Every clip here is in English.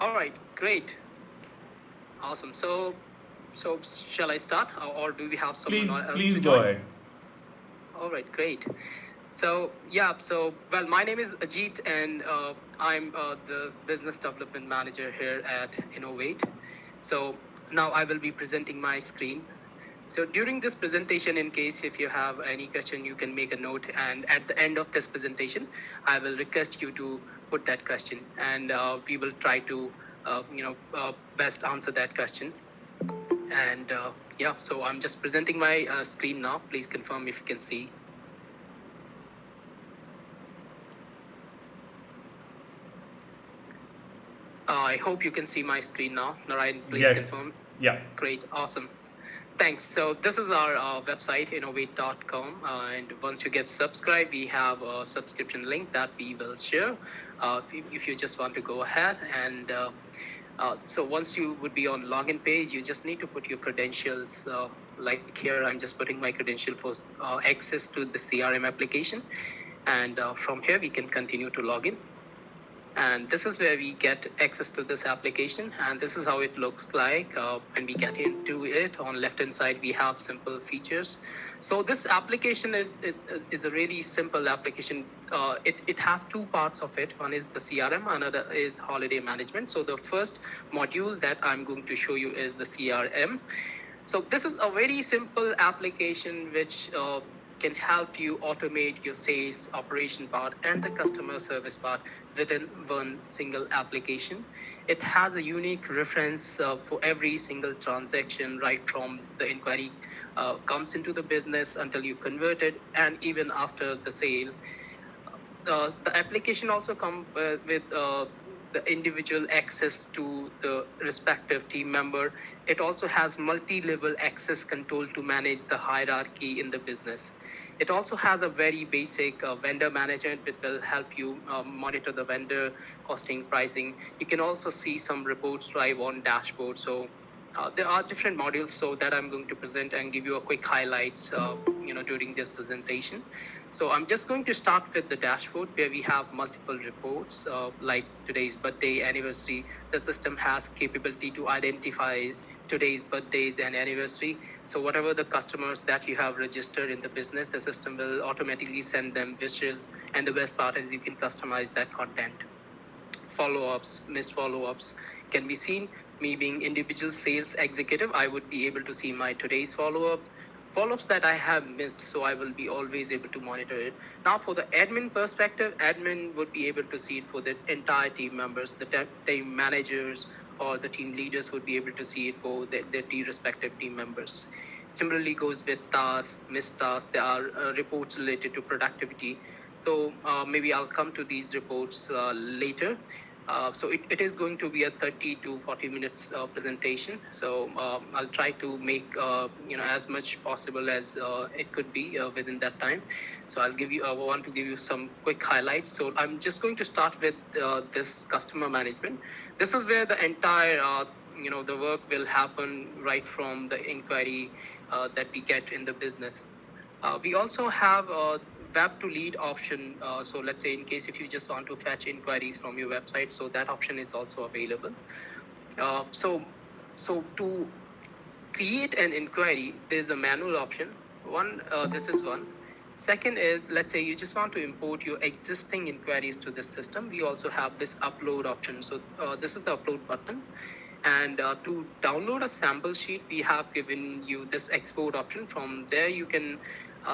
All right, great, awesome. So shall I start, or do we have someone Please, else please to go join? ahead. All right, great. So yeah, so well, my name is Ajit, and I'm the business development manager here at Innowayt. So now I will be presenting my screen. So during this presentation, in case if you have any question, you can make a note, and at the end of this presentation, I will request you to put that question, and we will try to best answer that question. And yeah, so I'm just presenting my screen now. Please confirm if you can see. I hope you can see my screen now. Narayan, please Yes. confirm. Yeah. Great, awesome. Thanks. So this is our website, innowayt.com. And once you get subscribed, we have a subscription link that we will share if you just want to go ahead. And so once you would be on login page, you just need to put your credentials. Like here, I'm just putting my credential for access to the CRM application. And from here, we can continue to log in. And this is where we get access to this application, and this is how it looks like when we get into it. On left hand side, we have simple features. So this application is a really simple application. It has two parts of it. One is the CRM, another is holiday management. So the first module that I'm going to show you is the CRM. So this is a very simple application which can help you automate your sales operation part and the customer service part within one single application. It has a unique reference for every single transaction, right from the inquiry comes into the business until you convert it, and even after the sale. The application also comes with the individual access to the respective team member. It also has multi-level access control to manage the hierarchy in the business. It also has a very basic vendor management, which will help you monitor the vendor costing, pricing. You can also see some reports live on dashboard. So there are different modules so that I'm going to present and give you a quick highlights during this presentation. So I'm just going to start with the dashboard where we have multiple reports like today's birthday, anniversary. The system has capability to identify today's birthdays and anniversary. So whatever the customers that you have registered in the business, the system will automatically send them wishes. And the best part is you can customize that content. Follow-ups, missed follow-ups can be seen. Me being individual sales executive, I would be able to see my today's follow-ups that I have missed, so I will be always able to monitor it. Now, for the admin perspective, admin would be able to see it for the entire team members, the team managers or the team leaders would be able to see it for their respective team members. Similarly goes with tasks, missed tasks. There are reports related to productivity. So maybe I'll come to these reports later. So it is going to be a 30 to 40 minutes presentation. So I'll try to make as much possible as it could be within that time. So I want to give you some quick highlights. So I'm just going to start with this customer management. This is where the entire the work will happen right from the inquiry that we get in the business. We also have a web to lead option. So let's say in case if you just want to fetch inquiries from your website, so that option is also available. So to create an inquiry, there's a manual option. This is one. Second is, let's say you just want to import your existing inquiries to this system. We also have this upload option. So this is the upload button. And to download a sample sheet, we have given you this export option. From there, you can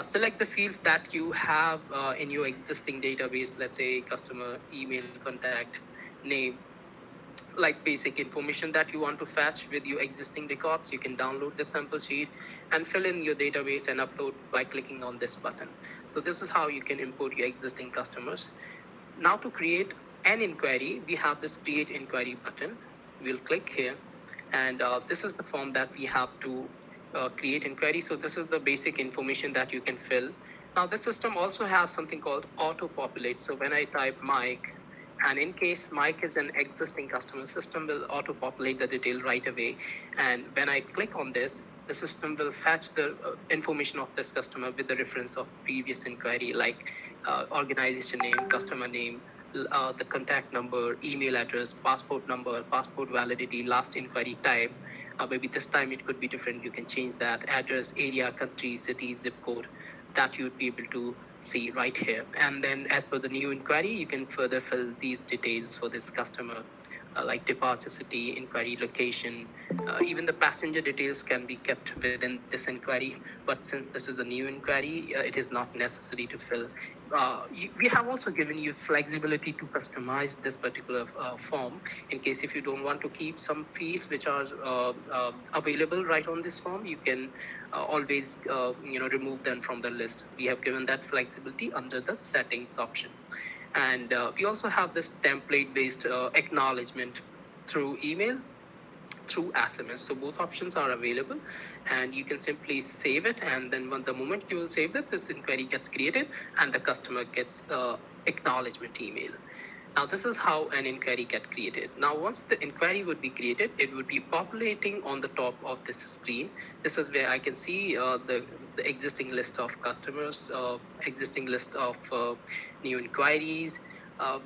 select the fields that you have in your existing database, let's say customer, email, contact, name, like basic information that you want to fetch with your existing records. You can download the sample sheet and fill in your database and upload by clicking on this button. So this is how you can import your existing customers. Now to create an inquiry, we have this create inquiry button. We'll click here, and this is the form that we have to create inquiry. So this is the basic information that you can fill. Now the system also has something called auto populate. So when I type Mike, and in case Mike is an existing customer, system will auto populate the detail right away. And when I click on this, the system will fetch the information of this customer with the reference of previous inquiry, like organization name, customer name, the contact number, email address, passport number, passport validity, last inquiry type. Maybe this time it could be different. You can change that address, area, country, city, zip code, that you'd be able to see right here. And then as per the new inquiry, you can further fill these details for this customer, like departure city, inquiry location, even the passenger details can be kept within this inquiry. But since this is a new inquiry, it is not necessary to fill. We have also given you flexibility to customize this particular form in case if you don't want to keep some fields which are available right on this form. You can always remove them from the list. We have given that flexibility under the settings option. And we also have this template based acknowledgement through email, through SMS. So both options are available, and you can simply save it. And then when the moment you will save it, this inquiry gets created and the customer gets acknowledgement email. Now this is how an inquiry get created. Now once the inquiry would be created, it would be populating on the top of this screen. This is where I can see the existing list of customers, existing list of new inquiries.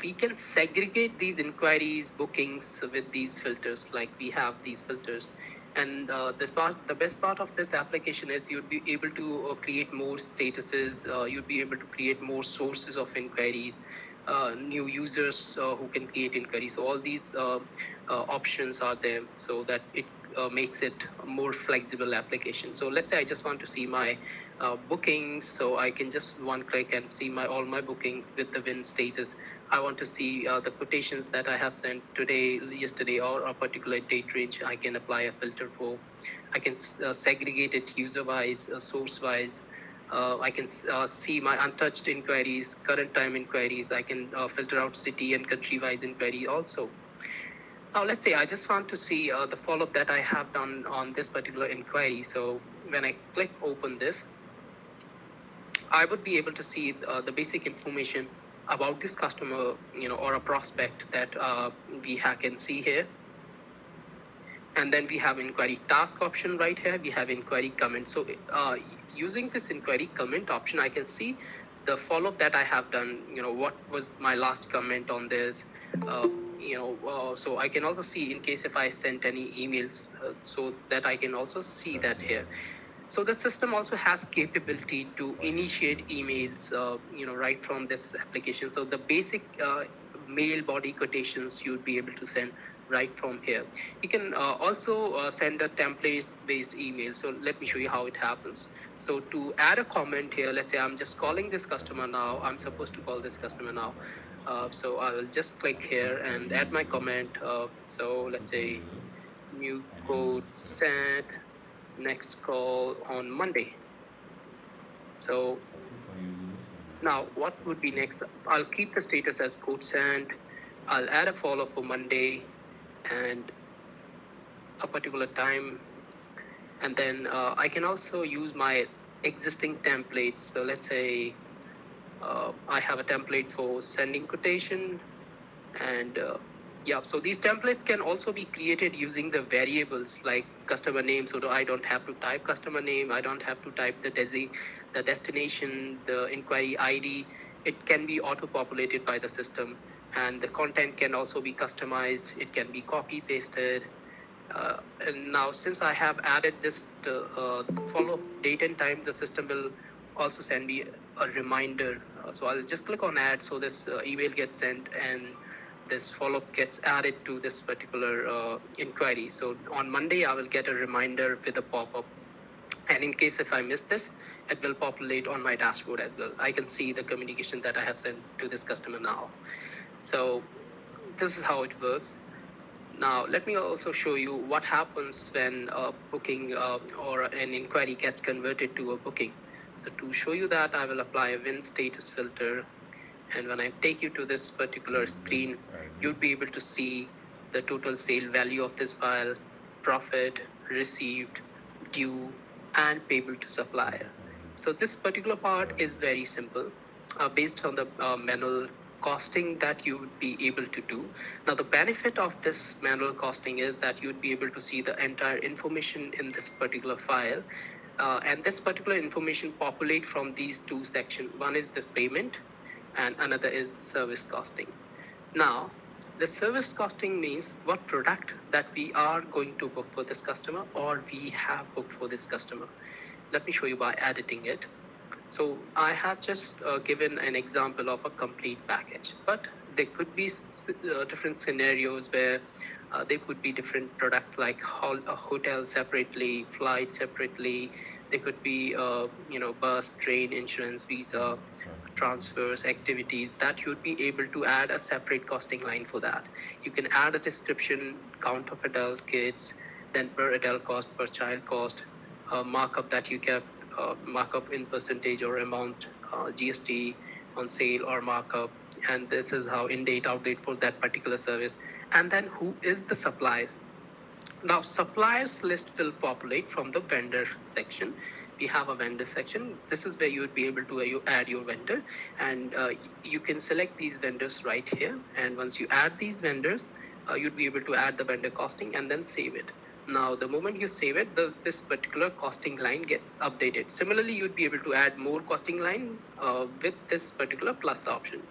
We can segregate these inquiries, bookings with these filters, like we have these filters. And the best part of this application is you'd be able to create more statuses. You'd be able to create more sources of inquiries, new users who can create inquiries. So all these options are there so that it makes it a more flexible application. So let's say I just want to see my bookings, so I can just one click and see my all my booking with the win status. I want to see the quotations that I have sent today, yesterday, or a particular date range. I can apply a filter for. I can segregate it user-wise, source-wise. I can see my untouched inquiries, current time inquiries. I can filter out city and country-wise inquiry also. Now, let's say I just want to see the follow-up that I have done on this particular inquiry. So when I click open this, I would be able to see the basic information about this customer, or a prospect that can see here. And then we have inquiry task option right here. We have inquiry comment. So using this inquiry comment option, I can see the follow-up that I have done. What was my last comment on this? So I can also see in case if I sent any emails, so that I can also see that here. So the system also has capability to initiate emails, right from this application. So the basic mail body quotations you'd be able to send right from here. You can also send a template-based email. So let me show you how it happens. So to add a comment here, let's say I'm just calling this customer now. I'm supposed to call this customer now. So I will just click here and add my comment. So let's say new code sent, next call on Monday. So now what would be next? I'll keep the status as code sent. I'll add a follow for Monday and a particular time. And then I can also use my existing templates. So let's say I have a template for sending quotation, and so these templates can also be created using the variables like customer name. So I don't have to type customer name. I don't have to type the destination, the inquiry ID. It can be auto-populated by the system, and the content can also be customized. It can be copy-pasted. And now, since I have added this follow date and time, the system will also send me a reminder. So I'll just click on add. So this email gets sent, and this follow-up gets added to this particular inquiry. So on Monday, I will get a reminder with a pop-up. And in case if I miss this, it will populate on my dashboard as well. I can see the communication that I have sent to this customer now. So this is how it works. Now, let me also show you what happens when a booking or an inquiry gets converted to a booking. So to show you that, I will apply a win status filter. And when I take you to this particular screen, you'd be able to see the total sale value of this file, profit, received, due, and payable to supplier. So this particular part is very simple, based on the manual costing that you would be able to do. Now, the benefit of this manual costing is that you'd be able to see the entire information in this particular file. And this particular information populate from these two sections. One is the payment, and another is service costing. Now, the service costing means what product that we are going to book for this customer or we have booked for this customer. Let me show you by editing it. So I have just given an example of a complete package, but there could be different scenarios where there could be different products like a hotel separately, flight separately. There could be, bus, train, insurance, visa, transfers, activities that you'd be able to add a separate costing line for that. You can add a description, count of adult kids, then per adult cost, per child cost, markup that you kept, markup in percentage or amount, GST on sale or markup, and this is how in date, out date for that particular service, and then who is the suppliers. Now, suppliers list will populate from the vendor section. We have a vendor section. This is where you would be able to you add your vendor, and you can select these vendors right here. And once you add these vendors, you'd be able to add the vendor costing and then save it. Now, the moment you save it, this particular costing line gets updated. Similarly, you'd be able to add more costing line with this particular plus option.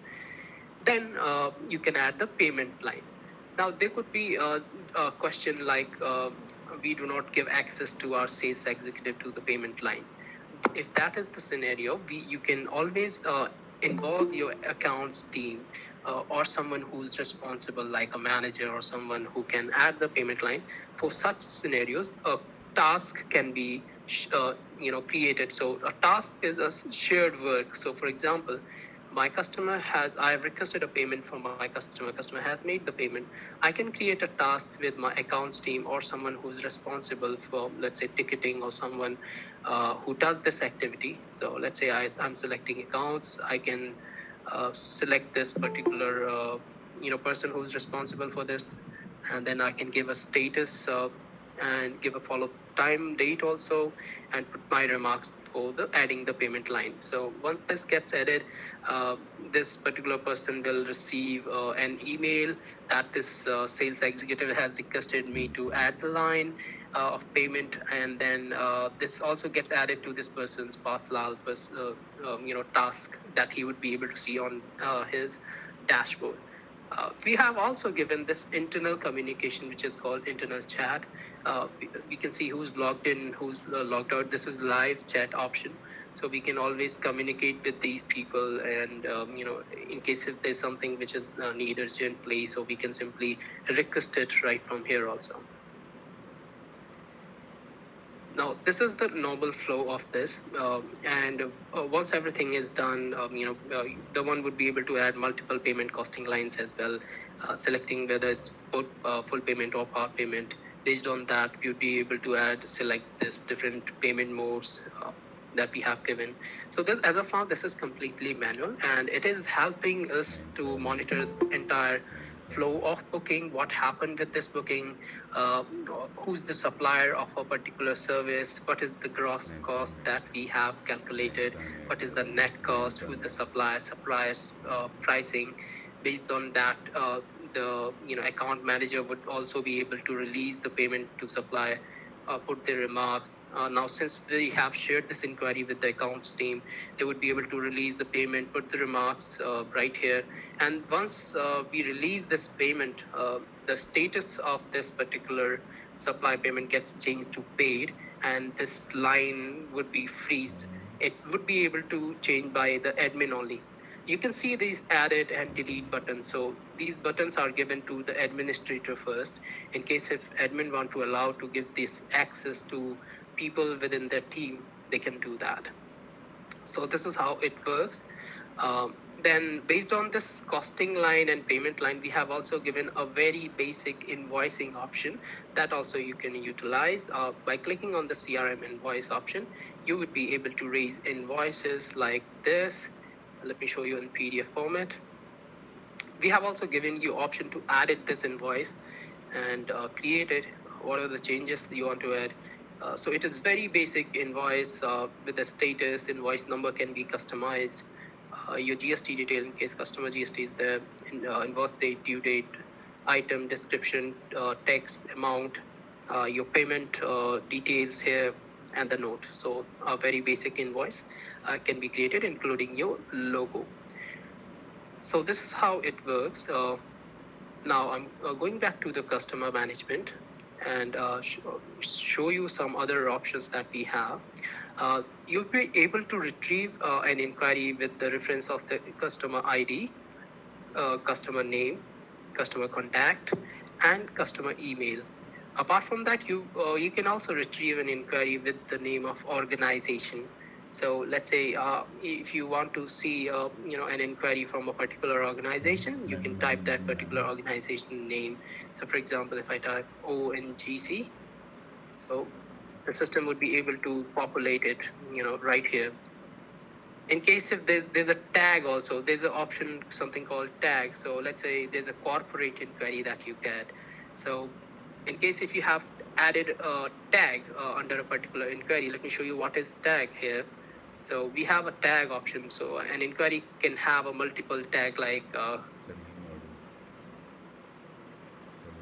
Then you can add the payment line. Now, there could be a question like, we do not give access to our sales executive to the payment line. If that is the scenario, you can always involve your accounts team or someone who's responsible, like a manager or someone who can add the payment line. For such scenarios, a task can be created. So a task is a shared work. So for example, my customer has I have requested a payment from my customer has made the payment. I can create a task with my accounts team or someone who's responsible for, let's say, ticketing, or someone who does this activity. So let's say I'm selecting accounts. I can select this particular person who's responsible for this, and then I can give a status and give a follow time date also, and put my remarks for the adding the payment line. So once this gets added, uh, this particular person will receive an email that this sales executive has requested me to add the line of payment, and then this also gets added to this person's pathlal task that he would be able to see on his dashboard. We have also given this internal communication, which is called internal chat. We can see who's logged in, who's logged out. This is live chat option. So we can always communicate with these people, and in case if there's something which is need urgently, so we can simply request it right from here also. Now, this is the normal flow of this, and once everything is done, the one would be able to add multiple payment costing lines as well, selecting whether it's full payment or part payment. Based on that, you'd be able to select this different payment modes that we have given. So this, as of now, this is completely manual, and it is helping us to monitor the entire flow of booking, what happened with this booking, uh, who's the supplier of a particular service, what is the gross cost that we have calculated, what is the net cost, who's the supplier's pricing. Based on that, the account manager would also be able to release the payment to supplier, put their remarks. Now, since they have shared this inquiry with the accounts team, they would be able to release the payment, put the remarks right here. And once we release this payment, the status of this particular supply payment gets changed to paid, and this line would be freezed. It would be able to change by the admin only. You can see these added and delete buttons. So these buttons are given to the administrator first, in case if admin want to allow to give this access to people within their team, they can do that. So this is how it works. Then based on this costing line and payment line, we have also given a very basic invoicing option that also you can utilize. By clicking on the CRM invoice option, you would be able to raise invoices like this. Let me show you in PDF format. We have also given you option to edit this invoice and create it, what are the changes you want to add. So it is very basic invoice with a status. Invoice number can be customized. Your GST detail in case customer GST is there, invoice date, due date, item description, text, amount, your payment details here, and the note. So a very basic invoice can be created, including your logo. So this is how it works. Now I'm going back to the customer management and show you some other options that we have. You'll be able to retrieve an inquiry with the reference of the customer ID, customer name, customer contact, and customer email. Apart from that, you can also retrieve an inquiry with the name of organization. So let's say if you want to see an inquiry from a particular organization, you can type that particular organization name. So for example, if I type ONGC, so the system would be able to populate it, right here. In case if there's a tag also, there's an option, something called tag. So let's say there's a corporate inquiry that you get. So in case if you have added a tag under a particular inquiry, let me show you what is tag here. So we have a tag option. So an inquiry can have a multiple tag, like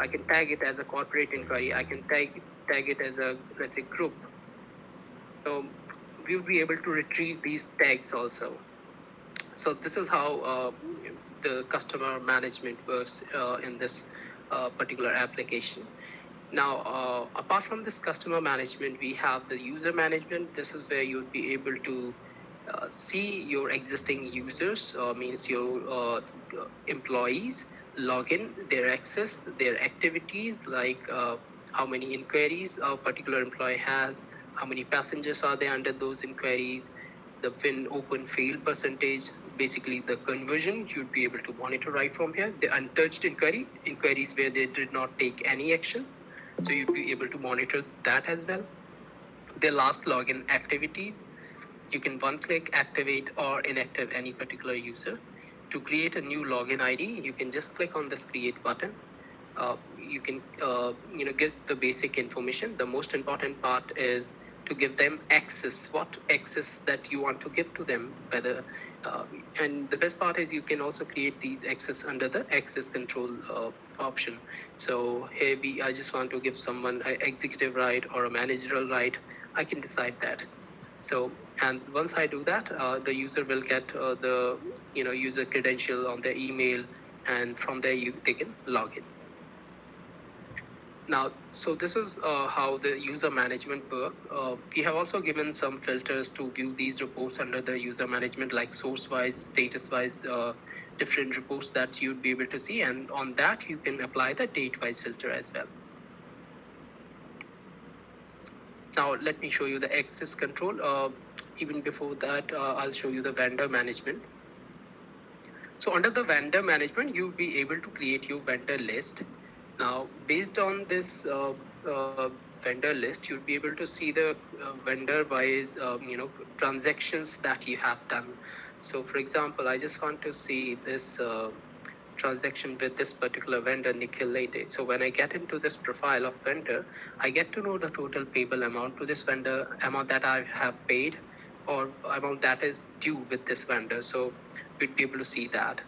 I can tag it as a corporate inquiry. I can tag it as a, let's say, group. So we'll be able to retrieve these tags also. So this is how the customer management works in this particular application. Now, apart from this customer management, we have the user management. This is where you'd be able to see your existing users, means your employees, log in, their access, their activities, like how many inquiries a particular employee has, how many passengers are there under those inquiries, the win open fail percentage, basically the conversion you'd be able to monitor right from here, the untouched inquiries where they did not take any action. So you'd be able to monitor that as well. Their last login activities, you can one click activate or inactive any particular user. To create a new login ID, you can just click on this create button. You can get the basic information. The most important part is to give them access, what access that you want to give to them, whether and the best part is you can also create these access under the access control option. So here I just want to give someone an executive right or a managerial right. I can decide that. So, and once I do that, the user will get the user credential on their email, and from there they can log in. Now, so this is how the user management work. We have also given some filters to view these reports under the user management, like source-wise, status-wise, different reports that you'd be able to see. And on that, you can apply the date-wise filter as well. Now, let me show you the access control. Even before that, I'll show you the vendor management. So under the vendor management, you'll be able to create your vendor list. Now, based on this vendor list, you'll be able to see the vendor-wise, transactions that you have done. So, for example, I just want to see this transaction with this particular vendor, Nikhil. So when I get into this profile of vendor, I get to know the total payable amount to this vendor, amount that I have paid, or amount that is due with this vendor. So we'd be able to see that.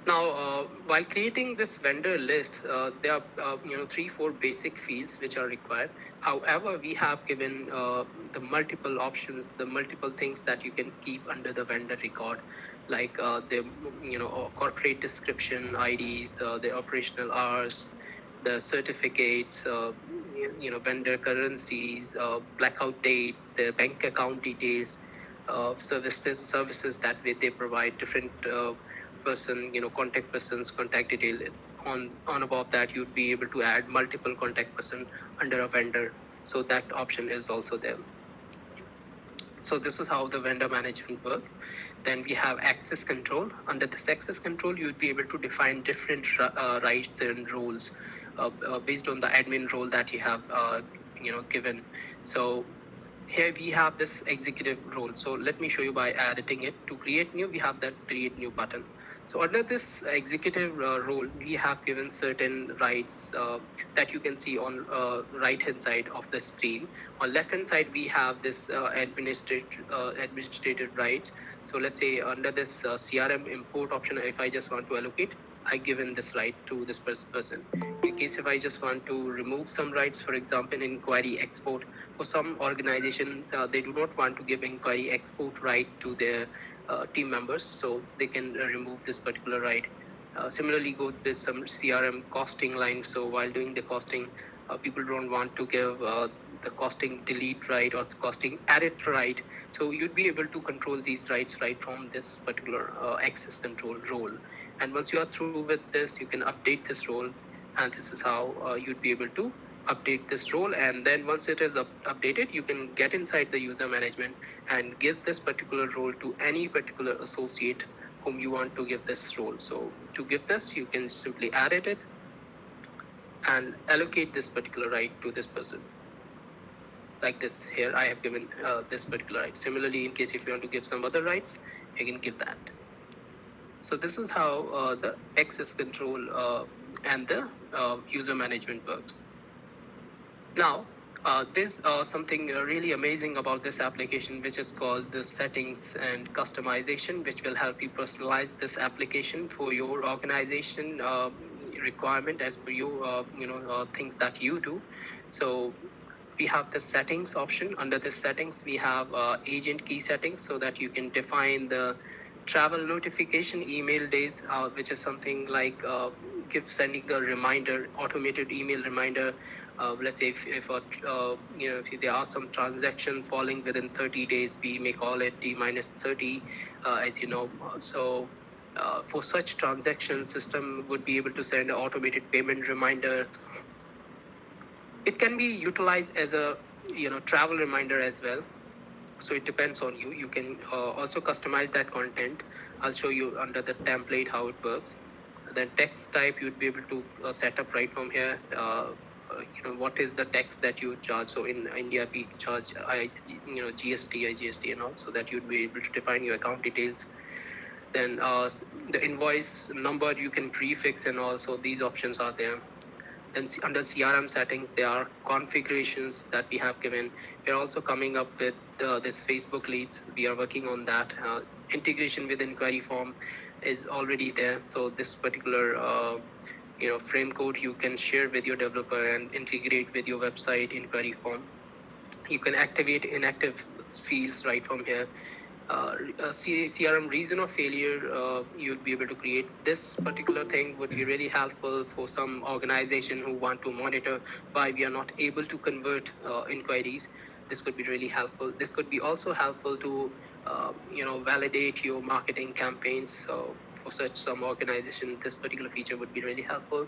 Now, while creating this vendor list, there are 3-4 basic fields which are required. However, we have given the multiple options, the multiple things that you can keep under the vendor record, like the corporate description, IDs, the operational hours, the certificates, vendor currencies, blackout dates, the bank account details, services that they provide, different contact persons, contact detail. On above that, you'd be able to add multiple contact person under a vendor. So that option is also there. So this is how the vendor management work. Then we have access control. Under this access control, you'd be able to define different rights and roles based on the admin role that you have given. So here we have this executive role. So let me show you by editing it. To create new, we have that create new button. So under this executive role, we have given certain rights that you can see on right hand side of the screen. On left hand side, we have this administrative rights. So let's say under this CRM import option, if I just want to allocate, I given this right to this person. In case if I just want to remove some rights, for example, inquiry export, for some organization, they do not want to give inquiry export right to their team members, so they can remove this particular right. Similarly, go with some CRM costing line. So while doing the costing, people don't want to give the costing delete right or costing edit right. So you'd be able to control these rights right from this particular access control role. And once you are through with this, you can update this role, and this is how you'd be able to update this role. And then once it is updated, you can get inside the user management and give this particular role to any particular associate whom you want to give this role. So to give this, you can simply edit it and allocate this particular right to this person. Like this here, I have given this particular right. Similarly, in case if you want to give some other rights, you can give that. So this is how the access control and the user management works. Now, there's something really amazing about this application, which is called the settings and customization, which will help you personalize this application for your organization requirement as per your things that you do. So we have the settings option. Under the settings, we have agent key settings, so that you can define the travel notification email days, which is something like give sending a reminder, automated email reminder. Let's say if there are some transaction falling within 30 days, we may call it D minus 30, as you know. So for such transaction, system would be able to send an automated payment reminder. It can be utilized as a travel reminder as well. So it depends on you. You can also customize that content. I'll show you under the template how it works. Then text type, you'd be able to set up right from here. What is the tax that you charge? So in India, we charge GST, IGST, and all, so that you'd be able to define your account details. Then the invoice number you can prefix, and also these options are there. Then under CRM settings, there are configurations that we have given. We're also coming up with this Facebook leads. We are working on that. Integration with inquiry form is already there. So this particular frame code you can share with your developer and integrate with your website inquiry form. You can activate inactive fields right from here. CRM reason of failure, you'd be able to create. This particular thing would be really helpful for some organization who want to monitor why we are not able to convert inquiries. This could be really helpful. This could be also helpful to validate your marketing campaigns. So for such some organization, this particular feature would be really helpful.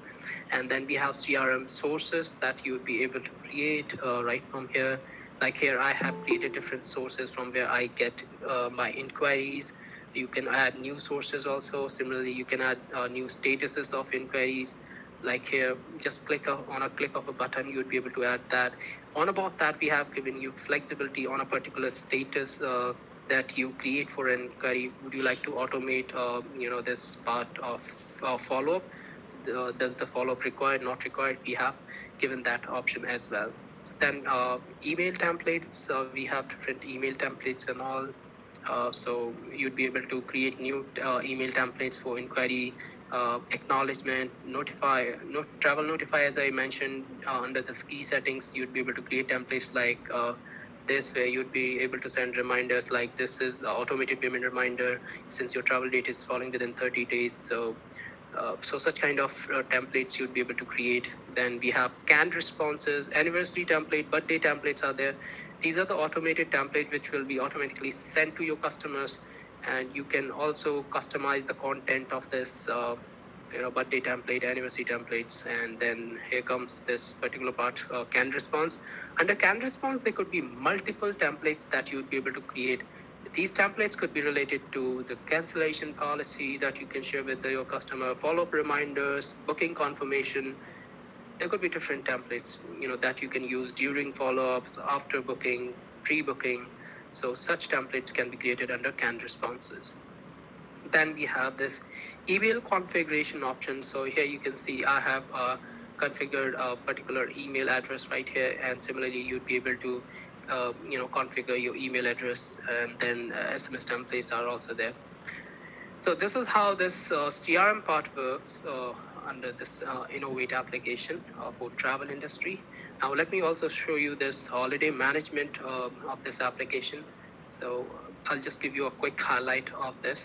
And then we have CRM sources that you would be able to create right from here. Like here, I have created different sources from where I get my inquiries. You can add new sources also. Similarly, you can add new statuses of inquiries. Like here, just on a click of a button, you would be able to add that. On above that, we have given you flexibility on a particular status that you create for an inquiry. Would you like to automate, this part of follow-up? Does the follow-up required, not required? We have given that option as well. Then email templates, we have different email templates and all. So you'd be able to create new email templates for inquiry, acknowledgement, travel notify, as I mentioned. Under the key settings, you'd be able to create templates like this, where you'd be able to send reminders like this is the automated payment reminder since your travel date is falling within 30 days. So such kind of templates you'd be able to create. Then we have canned responses, anniversary template, birthday templates are there. These are the automated templates which will be automatically sent to your customers, and you can also customize the content of this birthday template, anniversary templates. And then here comes this particular part, canned response. Under canned response, there could be multiple templates that you'd be able to create. These templates could be related to the cancellation policy that you can share with your customer, follow-up reminders, booking confirmation. There could be different templates, that you can use during follow-ups, after booking, pre-booking. So such templates can be created under canned responses. Then we have this email configuration option. So here you can see I have configured a particular email address right here, and similarly you'd be able to configure your email address, and then SMS templates are also there. So this is how this CRM part works under this Innowayt application for travel industry. Now let me also show you this holiday management of this application. So I'll just give you a quick highlight of this.